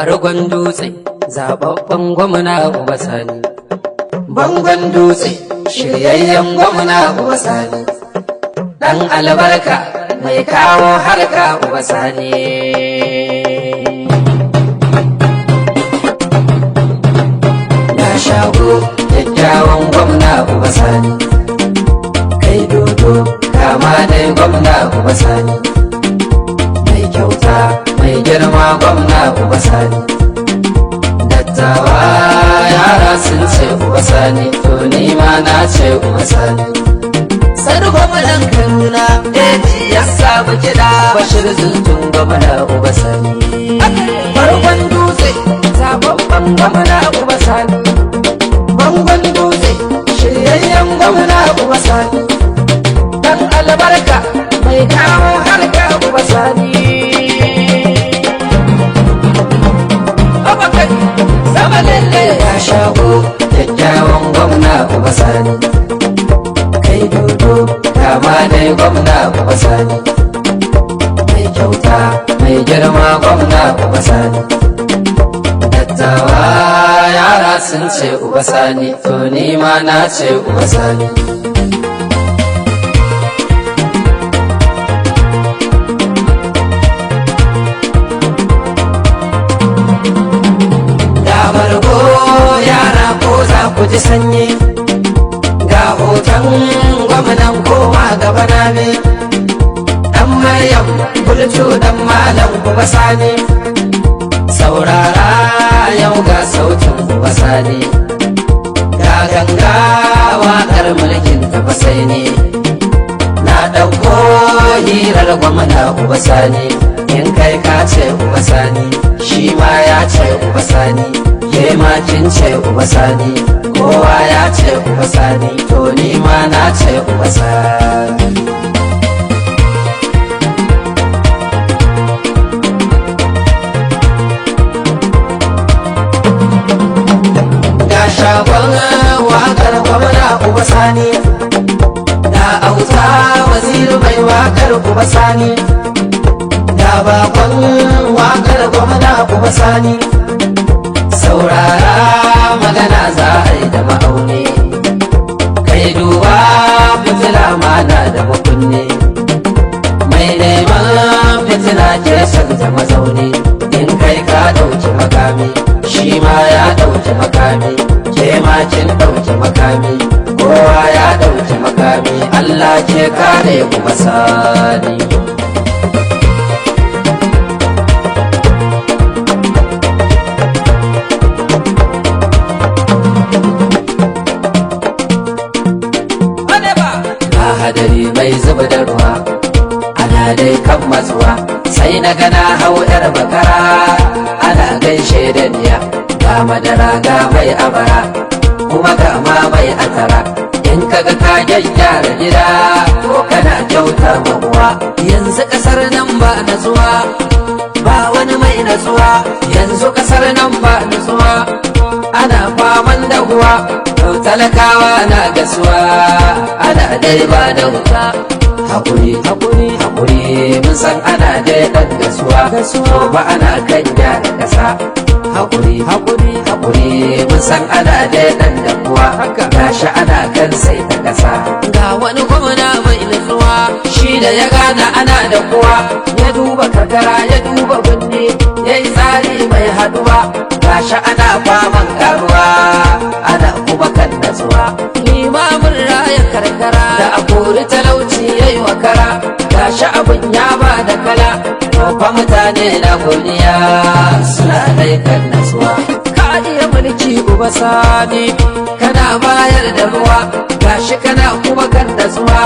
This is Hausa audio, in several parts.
Bargon dutse zababben gwamna Uba Sani, bangon dutse shiryayyen gwamna Uba Sani, dan albarka mai kawo harka Uba Sani. Ya shago kyakkyawan gwamna Uba Sani, kai dodo kama dai gwamna Uba Sani, mai kyauta mai girma gwamna Uba Sani. Dattawa yara sun ce Uba Sani, to ni ma na ce Uba Sani. Sani gwamnan Kaduna Deji ya samu kiɗa, Bashir Zuntun gwamna Uba Sani. Bargon dutse zababben gwamna Uba Sani, bangon dutse shiryayyen gwamna Uba Sani, dan albarka mai kawo harka Uba Sani. Ya shago kyakkyawan gwamna Uba Sani, kai dodo kama dai gwamna Uba Sani, mai kyauta mai girma gwamna Uba Sani. Dattawa yara sun ce Uba Sani, to ni ma na ce Uba Sani. Ku ji sanyi ga hoton gwamnan koma gaba na ne, dan Maryam Bultu dan Malam Uba Sani. Saurara yau ga sautin Uba Sani, ga ganga waƙar mulkin tafasai ne. Na ɗauko hirar gwamna Uba Sani, in kai ka ce Uba Sani, shi ma ya ce Uba Sani, ke ma kin ce Uba Sani, kowa ya ce Uba Sani, to ni ma na ce Uba Sani. Ga shagon waƙar gwamna Uba Sani, ga auta waziri mai waƙar Uba Sani, ga bakon waƙar gwamna Uba Sani. Saurara magana za a yi da ma'auni, kai duba fitila mana da makunni, mai neman fitila ke son ta mazauni. In kai ka ɗauki makami, shi ma ya ɗauki makami, ke ma kin ɗauki makami, kowa ya ɗauki makami, Allah ke kare Uba Sani. Hadari mai zuba da ruwa, ana dai kan matsuwa, sai na gana hau yar bakara, ana gaishe da niya. Ga madara ga mai abara, kuma ga ma mai atara. In kaga ka gyaggyara gida, ko kana kyauta mamuwa. Yanzu kasar nan ba natsuwa, ba wani mai natsuwa. Yanzu kasar nan ba natsuwa, ana faman dahuwa. Talakawa na gasuwa, ana dai ba da wuta. Hakuri, hakuri, hakuri, mun san ana dai dan gasuwa, to ba ana kan gyara kasa. Hakuri, hakuri, hakuri, mun san ana dai dan dakuwa, gashi ana kan sai ta kasa. Ga wani gwamna mai nutsuwa, shi da ya gana ana da kuwa, ya duba karkara ya duba binne, ya yi tsari mai haduwa. Gashi ana faman karuwa, ana kuma kan natsuwa. Limamin raya karkara da a kori talauci ya yi wakara, gashi abin ya ba da kala. Tofa mutane na godiya, suna dai kan natsuwa. Ka iya mulki Uba Sani, kana bayar da ruwa, gashi kana kuma kan natsuwa.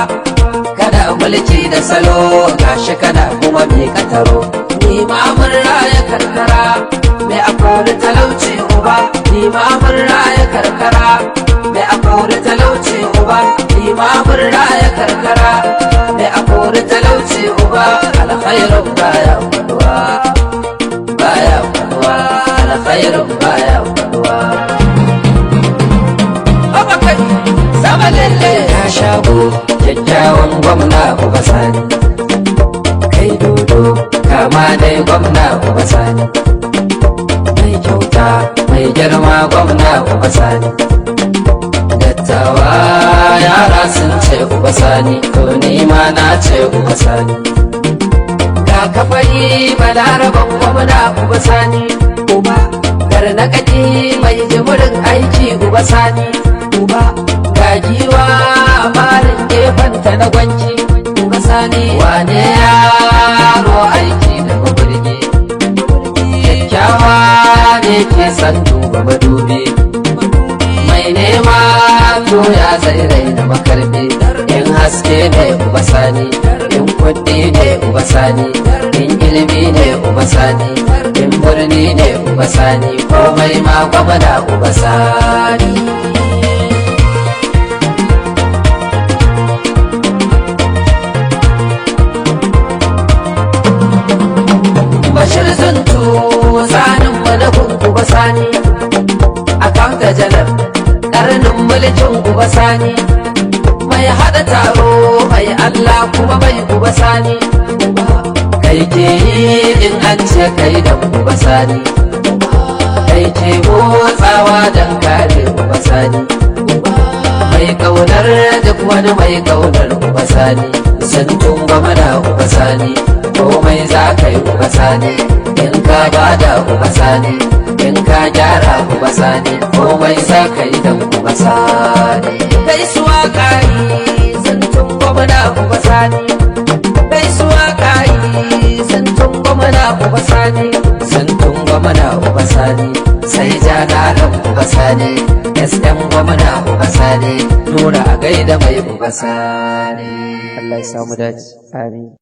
Kana mulki da salo, gashi kana kuma miƙa taro. Limamin raya karkara mai akori talauci Uba, limamin raya karkara mai akori talauci Uba, limamin raya karkara mai akori talauci Uba. Alkhairun baya faduwa, baya faduwa, alkhairun baya faduwa. Sama lalle ya shago kyakkyawan gwamna Uba Sani, kai dodo kama dai gwamna Uba Sani. kyauta mai girma gwamna uba sani. Dattawa yara sun ce uba sani, to ni ma na ce uba sani. Ga kafari balaraban gwamna uba sani, uba garnakaki mai jimurin aiki uba sani, uba ga giwa malin gefanta na gwanki uba sani. Wane yaro aiki da mabirge, kyakkyawa ne ke san duba madubi, mai nema to ya zai raina makarbi. In haske ne uba sani, in kuɗi ne uba sani, in ilimi ne uba sani, in birni ne uba sani, komai ma gwamna uba sani. Bashir Zuntu sanin manakun uba sani, akan gajalar karnin mulkin uba sani, mai hada taro mai Allah kuma mai uba sani. Kai ke yi in an ce kai da uba sani, kai ke motsawa don kare uba sani, mai kaunar duk wani mai kaunar uba sani. Santun gwamna uba sani, komai za ka yi uba sani, in ka bada uba sani, in ka gyara uba sani, komai za ka yi don uba sani. Gaisuwa kayi santun gwamna uba sani, gaisuwa kayi santun gwamna uba sani, santun gwamna uba sani, sai janaran uba sani, SM gwamna uba sani, nura a gaida mai uba sani. Allah ya samu dace, amin.